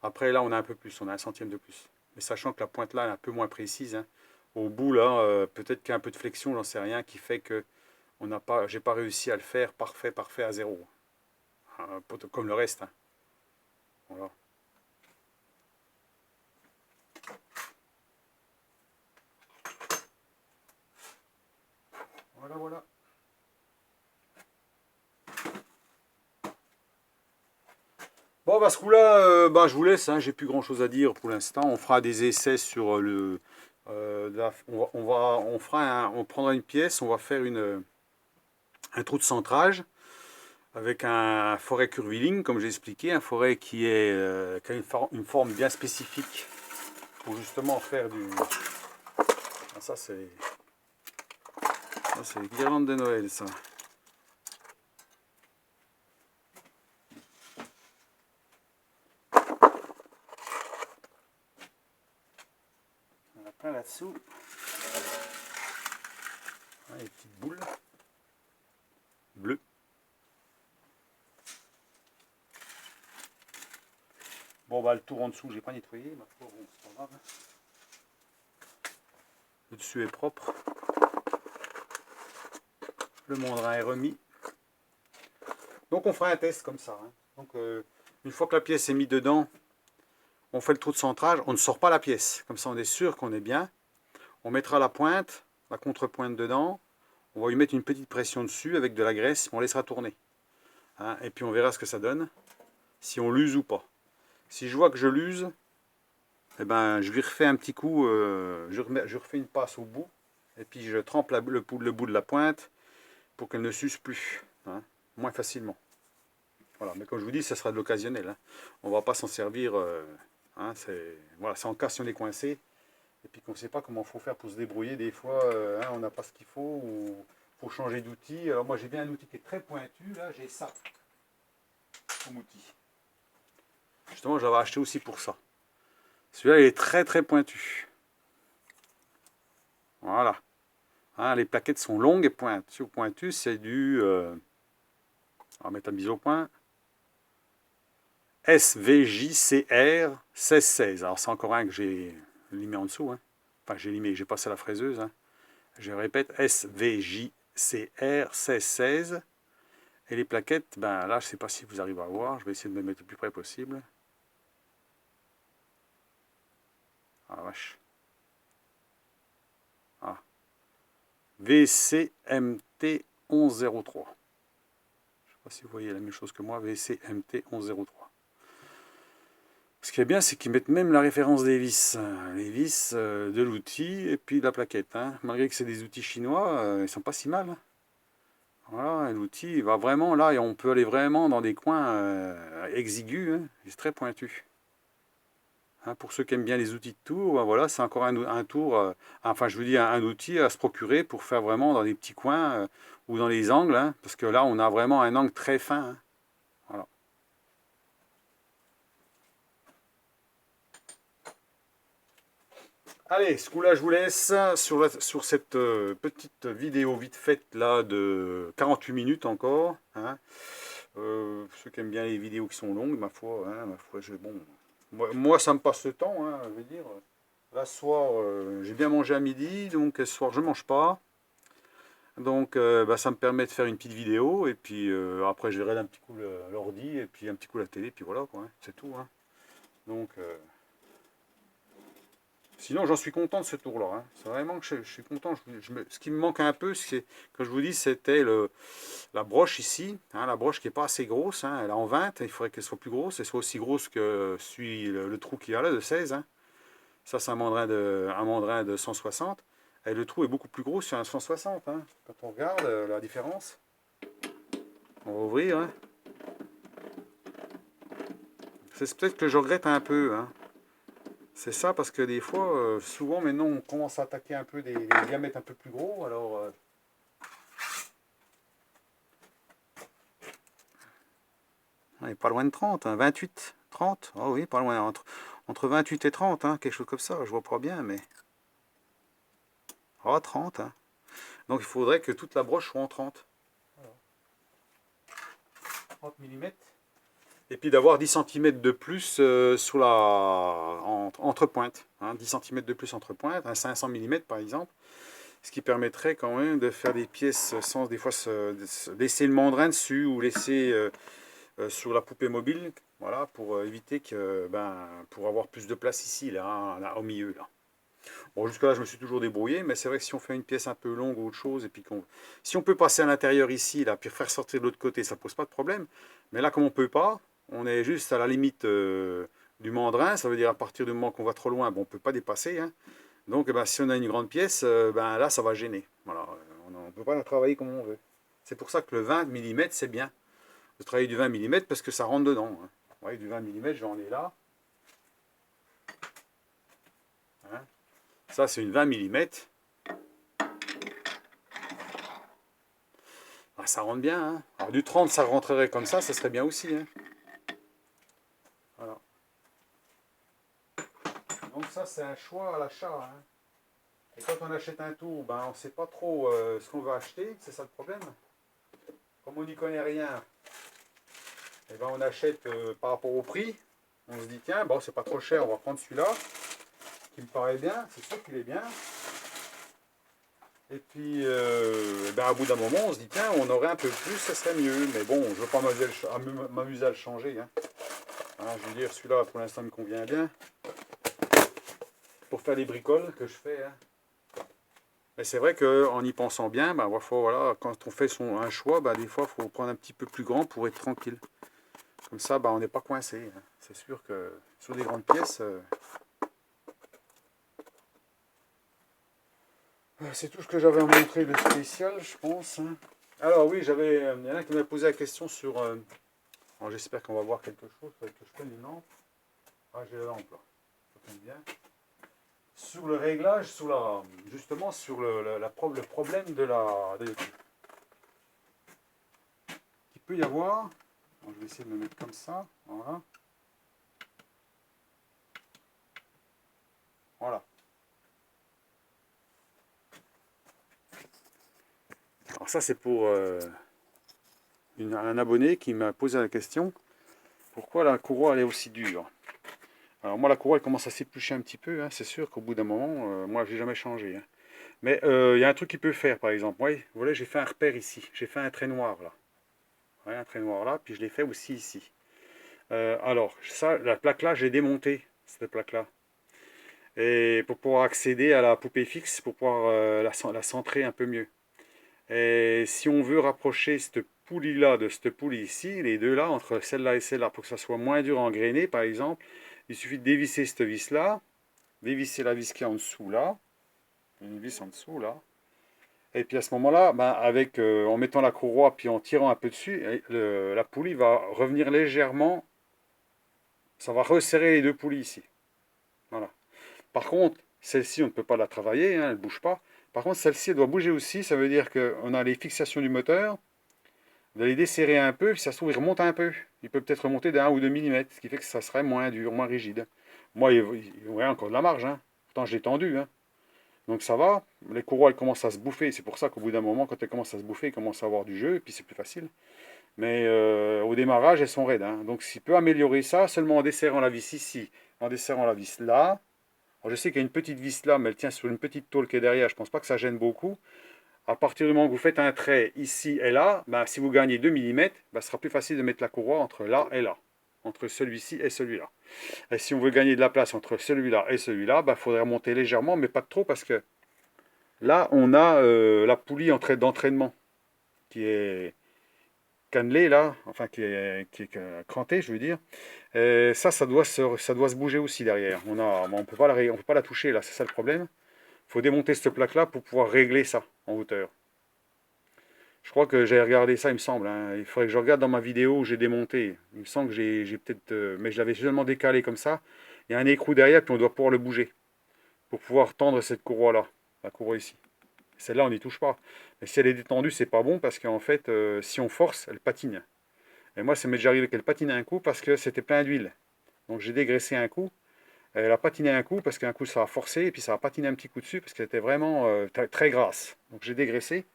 Après, là, on a un peu plus, on a 1 centième de plus. Mais sachant que la pointe là est un peu moins précise, hein. Au bout là, peut-être qu'il y a un peu de flexion, j'en sais rien, qui fait que j'ai pas réussi à le faire parfait à 0. Hein, comme le reste. Hein. Voilà. Voilà. Bon, bah, ce coup-là, je vous laisse, hein, j'ai plus grand chose à dire pour l'instant. On fera des essais sur on prendra une pièce, on va faire un trou de centrage avec un forêt curviligne, comme j'ai expliqué, un forêt qui a une forme bien spécifique pour justement faire du... Ah, ça c'est les guirlandes de Noël, ça. On a plein là-dessous. Ah, les petites boules bleues. Bon, bah le tour en dessous, j'ai pas nettoyé, ma foi, bon, c'est pas grave. Le dessus est propre. Le mandrin est remis. Donc on fera un test comme ça. Hein. Donc une fois que la pièce est mise dedans, on fait le trou de centrage, on ne sort pas la pièce. Comme ça on est sûr qu'on est bien. On mettra la pointe, la contrepointe dedans. On va lui mettre une petite pression dessus avec de la graisse, on laissera tourner. Hein, et puis on verra ce que ça donne, si on l'use ou pas. Si je vois que je l'use, eh ben, je lui refais un petit coup, je refais une passe au bout, et puis je trempe le bout de la pointe pour qu'elle ne s'use plus, hein, moins facilement. Voilà, mais comme je vous dis, ça sera de l'occasionnel. Hein. On ne va pas s'en servir, hein, c'est en cas si on est coincé, et puis qu'on ne sait pas comment il faut faire pour se débrouiller. Des fois, hein, on n'a pas ce qu'il faut, ou il faut changer d'outil. Alors moi j'ai bien un outil qui est très pointu, là j'ai ça comme outil. Justement, je l'avais acheté aussi pour ça. Celui-là, il est très très pointu. Voilà. Hein, les plaquettes sont longues et pointues. Pointu, c'est du... on va mettre un mise au point. SVJCR 1616. Alors, c'est encore un que j'ai limé en dessous. Hein. Enfin, j'ai limé, j'ai passé à la fraiseuse. Hein. Je répète, SVJCR 1616. Et les plaquettes, ben là, je ne sais pas si vous arrivez à voir. Je vais essayer de me mettre le plus près possible. Ah, vache. Ah. VCMT 1103. Je ne sais pas si vous voyez la même chose que moi, VCMT 1103. Ce qui est bien, c'est qu'ils mettent même la référence des vis. Les vis de l'outil et puis la plaquette. Hein. Malgré que c'est des outils chinois, ils ne sont pas si mal. Hein. Voilà, l'outil va vraiment là, et on peut aller vraiment dans des coins exigus. Hein. C'est très pointu. Hein, pour ceux qui aiment bien les outils de tour, ben voilà, c'est encore un tour, enfin je vous dis un outil à se procurer pour faire vraiment dans des petits coins ou dans les angles, hein, parce que là on a vraiment un angle très fin. Hein, voilà. Allez, ce coup-là je vous laisse sur cette petite vidéo vite faite là de 48 minutes encore. Hein. Ceux qui aiment bien les vidéos qui sont longues, ma foi, bon, moi ça me passe le temps, hein, je veux dire. Là, ce soir, j'ai bien mangé à midi, donc ce soir, je ne mange pas. Donc, bah, ça me permet de faire une petite vidéo, et puis après, je verrai un petit coup l'ordi, et puis un petit coup la télé, puis voilà, quoi, hein, c'est tout. Hein. Donc, sinon, j'en suis content de ce tour-là. Hein. C'est vraiment que je suis content. Ce qui me manque un peu, c'est, comme je vous dis, c'était la broche ici. Hein, la broche qui n'est pas assez grosse, hein, elle est en 20, il faudrait qu'elle soit plus grosse, elle soit aussi grosse que le trou qu'il y a là, de 16. Hein. Ça, c'est un mandrin de 160. Et le trou est beaucoup plus gros sur un 160. Hein. Quand on regarde la différence, on va ouvrir. Hein. C'est peut-être que je regrette un peu. Hein. C'est ça parce que des fois, souvent maintenant, on commence à attaquer un peu des diamètres un peu plus gros. Alors, on n'est pas loin de 30. Hein. 28, 30. Oh oui, pas loin. Entre 28 et 30, hein, quelque chose comme ça. Je vois pas bien, mais... Oh, 30. Hein. Donc il faudrait que toute la broche soit en 30. Voilà. 30 mm. Et puis d'avoir 10 cm de plus sur entre pointes. Hein, 10 cm de plus entre pointes, un 500 mm par exemple. Ce qui permettrait quand même de faire des pièces sans des fois laisser le mandrin dessus ou laisser sur la poupée mobile. Voilà, pour éviter que, pour avoir plus de place ici, là au milieu. Là. Bon, jusque-là, je me suis toujours débrouillé, mais c'est vrai que si on fait une pièce un peu longue ou autre chose, et puis si on peut passer à l'intérieur ici, là, puis faire sortir de l'autre côté, ça pose pas de problème. Mais là, comme on peut pas, on est juste à la limite du mandrin, ça veut dire à partir du moment qu'on va trop loin, bon, on peut pas dépasser. Hein. Donc, eh ben, si on a une grande pièce, ben, là, ça va gêner. Voilà, on ne peut pas la travailler comme on veut. C'est pour ça que le 20 mm, c'est bien de travailler du 20 mm parce que ça rentre dedans. Hein. Vous voyez, du 20 mm, j'en ai là. Hein. Ça, c'est une 20 mm. Ah, ça rentre bien. Hein. Alors, du 30, ça rentrerait comme ça serait bien aussi. Hein. Voilà. Donc ça, c'est un choix à l'achat. Hein. Et quand on achète un tour, ben, on ne sait pas trop ce qu'on va acheter. C'est ça le problème. Comme on n'y connaît rien, et ben, on achète par rapport au prix. On se dit, tiens, bon, c'est pas trop cher, on va prendre celui-là, qui me paraît bien. C'est sûr qu'il est bien. Et puis, ben, au bout d'un moment, on se dit, tiens, on aurait un peu plus, ça serait mieux. Mais bon, je ne veux pas m'amuser à le changer. Hein. Hein, je veux dire, celui-là, pour l'instant, me convient bien. Pour faire les bricoles que je fais. Hein. Mais c'est vrai qu'en y pensant bien, ben, voilà, quand on fait un choix, ben, des fois, il faut prendre un petit peu plus grand pour être tranquille. Comme ça, ben, on n'est pas coincé. Hein. C'est sûr que sur des grandes pièces, c'est tout ce que j'avais à montrer de spécial, je pense. Hein. Alors oui, il y en a qui m'a posé la question sur... alors j'espère qu'on va voir quelque chose, il faudrait que je prenne une lampe. Ah, j'ai la lampe là, ça tombe bien. Sur le réglage, justement sur le problème qu'il peut y avoir. Alors, je vais essayer de me mettre comme ça, voilà. Voilà. Alors ça c'est pour un abonné qui m'a posé la question, pourquoi la courroie elle est aussi dure? Alors moi la courroie elle commence à s'éplucher un petit peu, hein. C'est sûr qu'au bout d'un moment, moi j'ai jamais changé. Hein. Mais il y a un truc qu'il peut faire par exemple. Oui, vous voyez, j'ai fait un repère ici, j'ai fait un trait noir là. Ouais, un trait noir là, puis je l'ai fait aussi ici. Alors ça, la plaque là, j'ai démonté cette plaque là. Et pour pouvoir accéder à la poupée fixe, pour pouvoir la centrer un peu mieux. Et si on veut rapprocher cette poulie-là de cette poulie ici, les deux là, entre celle-là et celle-là, pour que ça soit moins dur à engrainer, par exemple, il suffit de dévisser cette vis-là, dévisser la vis qui est en dessous là, une vis en dessous là, et puis à ce moment-là, ben, en mettant la courroie puis en tirant un peu dessus, la poulie va revenir légèrement, ça va resserrer les deux poulies ici. Voilà. Par contre, celle-ci, on ne peut pas la travailler, hein, elle ne bouge pas. Par contre, celle-ci, elle doit bouger aussi, ça veut dire qu'on a les fixations du moteur, de les desserrer un peu, puis ça se trouve, il remonte un peu. Il peut peut-être remonter d'1 ou 2 mm, ce qui fait que ça serait moins dur, moins rigide. Moi, il y a encore de la marge, hein. Pourtant, j'ai tendu. Hein. Donc ça va, les courroies, elles commencent à se bouffer. C'est pour ça qu'au bout d'un moment, quand elles commencent à se bouffer, elles commencent à avoir du jeu, et puis c'est plus facile. Mais au démarrage, elles sont raides. Hein. Donc s'il peut améliorer ça, seulement en desserrant la vis ici, en desserrant la vis là. Alors, je sais qu'il y a une petite vis là, mais elle tient sur une petite tôle qui est derrière. Je ne pense pas que ça gêne beaucoup. À partir du moment que vous faites un trait ici et là, ben, si vous gagnez 2 mm, ben, ce sera plus facile de mettre la courroie entre là et là, entre celui-ci et celui-là. Et si on veut gagner de la place entre celui-là et celui-là, ben, il faudrait monter légèrement, mais pas trop, parce que là, on a la poulie d'entraînement qui est cannelée, là, enfin qui est crantée, je veux dire. Et ça doit se bouger aussi derrière. On peut pas on peut pas la toucher, là, c'est ça le problème. Il faut démonter cette plaque-là pour pouvoir régler ça en hauteur. Je crois que j'ai regardé ça, il me semble. Hein. Il faudrait que je regarde dans ma vidéo où j'ai démonté. Il me semble que j'ai peut-être... mais je l'avais seulement décalé comme ça. Il y a un écrou derrière, puis on doit pouvoir le bouger. Pour pouvoir tendre cette courroie-là. La courroie ici. Celle-là, on n'y touche pas. Mais si elle est détendue, c'est pas bon, parce qu'en fait, si on force, elle patine. Et moi, ça m'est déjà arrivé qu'elle patine un coup, parce que c'était plein d'huile. Donc j'ai dégraissé un coup. Elle a patiné un coup, parce qu'un coup, ça a forcé, et puis ça a patiné un petit coup dessus, parce qu'elle était vraiment très grasse. Donc j'ai dégraissé.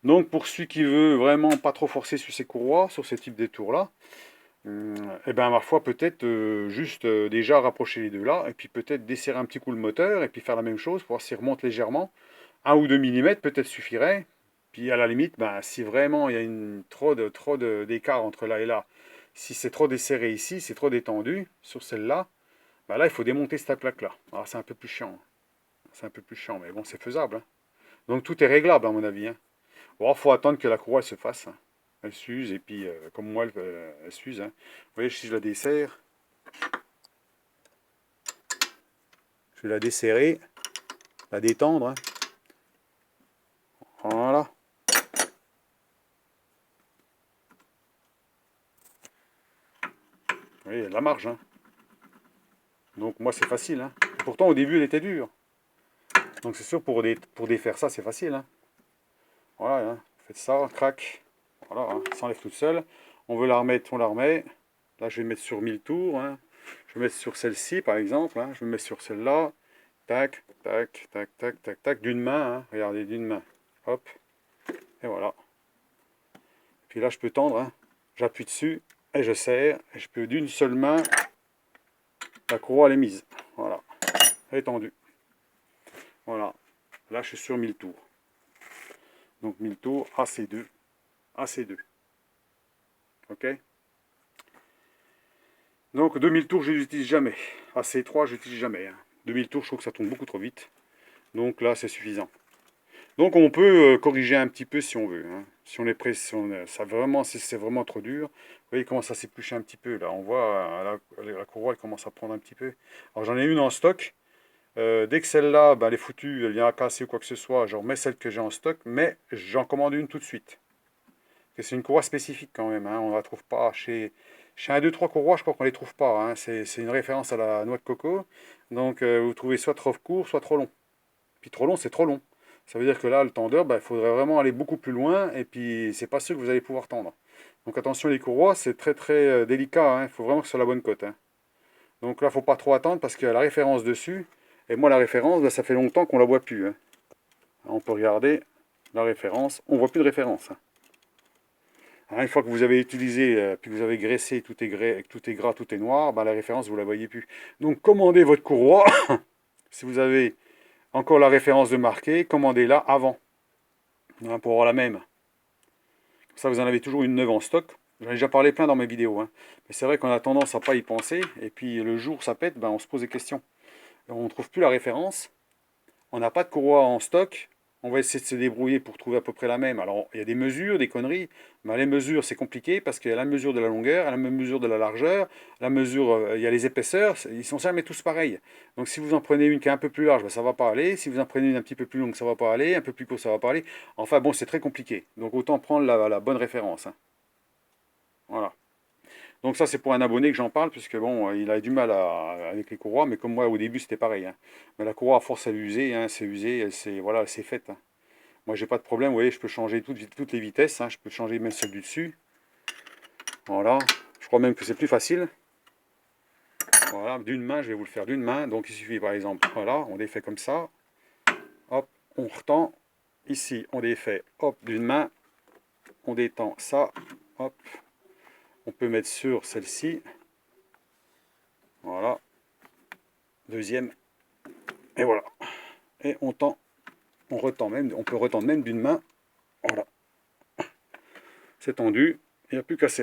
Donc pour celui qui veut vraiment pas trop forcer sur ces courroies, sur ce type de tours-là, et ben ma foi peut-être juste déjà rapprocher les deux là, et puis peut-être desserrer un petit coup le moteur, et puis faire la même chose pour voir s'il remonte légèrement. 1 ou 2 mm peut-être suffirait. Puis à la limite, ben, si vraiment il y a trop d'écart entre là et là, si c'est trop desserré ici, c'est trop détendu sur celle-là, ben là il faut démonter cette plaque-là. Alors c'est un peu plus chiant. C'est un peu plus chiant, mais bon, c'est faisable. Hein. Donc tout est réglable à mon avis. Hein. Bon, faut attendre que la courroie elle se fasse. Hein. Elle s'use, et puis comme moi, elle s'use. Hein. Vous voyez, si je la desserre, Je vais la desserrer, la détendre. Hein. Voilà. Vous voyez, il y a de la marge. Hein. Donc moi c'est facile. Hein. Pourtant au début elle était dure. Donc c'est sûr pour défaire ça c'est facile. Hein. Voilà, hein. Faites ça, crac. Voilà, hein. Ça s'enlève toute seule. On veut la remettre, on la remet. Là je vais mettre sur 1000 tours. Hein. Je vais mettre sur celle-ci par exemple. Hein. Je vais mettre sur celle-là. Tac, tac, tac, tac, tac, tac. D'une main. Hein. Regardez, d'une main. Hop. Et voilà. Puis là je peux tendre. Hein. J'appuie dessus et je serre. Et je peux d'une seule main. La courroie elle est mise. Voilà. Elle est tendue. Voilà. Là je suis sur 1000 tours. Donc 1000 tours, AC2. AC2. Ok. Donc 2000 tours je n'utilise jamais. AC3 je n'utilise jamais. Hein. 2000 tours je trouve que ça tourne beaucoup trop vite. Donc là c'est suffisant. Donc on peut corriger un petit peu si on veut. Hein. Si on est prêt, si ça vraiment, si c'est vraiment trop dur. Vous voyez comment ça s'épluche un petit peu là. On voit la courroie elle commence à prendre un petit peu. Alors j'en ai une en stock. Dès que celle-là, ben, elle est foutue, elle vient à casser ou quoi que ce soit, je remets celle que j'ai en stock, mais j'en commande une tout de suite. C'est une courroie spécifique quand même. Hein. On ne la trouve pas chez 1, 2, 3 courroies, je crois qu'on ne les trouve pas. Hein. C'est une référence à la noix de coco. Donc vous trouvez soit trop court, soit trop long. Puis trop long, c'est trop long. Ça veut dire que là, le tendeur, il faudrait vraiment aller beaucoup plus loin. Et puis, c'est pas sûr que vous allez pouvoir tendre. Donc attention, les courroies, c'est très très délicat. Hein. Il faut vraiment que ce soit la bonne cote. Hein. Donc là, il ne faut pas trop attendre parce qu'il y a la référence dessus. Et moi, la référence, ça fait longtemps qu'on ne la voit plus. Hein. On peut regarder la référence. On ne voit plus de référence. Hein. Une fois que vous avez utilisé, puis que vous avez graissé, tout est gras, tout est noir, la référence, vous ne la voyez plus. Donc, commandez votre courroie. Si vous avez encore la référence de marquer, commandez-la avant. Hein, pour avoir la même. Comme ça, vous en avez toujours une neuve en stock. J'en ai déjà parlé plein dans mes vidéos. Hein. Mais c'est vrai qu'on a tendance à ne pas y penser. Et puis, le jour où ça pète, on se pose des questions. On ne trouve plus la référence. On n'a pas de courroie en stock. On va essayer de se débrouiller pour trouver à peu près la même. Alors, il y a des mesures, des conneries. Mais les mesures, c'est compliqué parce qu'il y a la mesure de la longueur, la mesure de la largeur, la mesure, il y a les épaisseurs. Ils sont jamais tous pareils. Donc, si vous en prenez une qui est un peu plus large, ça ne va pas aller. Si vous en prenez une un petit peu plus longue, ça ne va pas aller. Un peu plus court, ça ne va pas aller. Enfin, bon, c'est très compliqué. Donc, autant prendre la bonne référence. Hein. Voilà. Donc ça c'est pour un abonné que j'en parle, puisque bon, il a du mal avec les courroies, mais comme moi au début c'était pareil. Hein. Mais la courroie à force à l'user, hein, c'est usé, voilà, c'est fait. Hein. Moi j'ai pas de problème, vous voyez, je peux changer toutes les vitesses, hein, je peux changer même celle du dessus. Voilà, je crois même que c'est plus facile. Voilà, d'une main, je vais vous le faire d'une main. Donc il suffit par exemple, voilà, on défait comme ça. Hop, on retend. Ici, on défait, hop, d'une main. On détend ça, hop. On peut mettre sur celle-ci. Voilà. Deuxième. Et voilà. Et on tend. On retend même. On peut retendre même d'une main. Voilà. C'est tendu. Il n'y a plus qu'à serrer.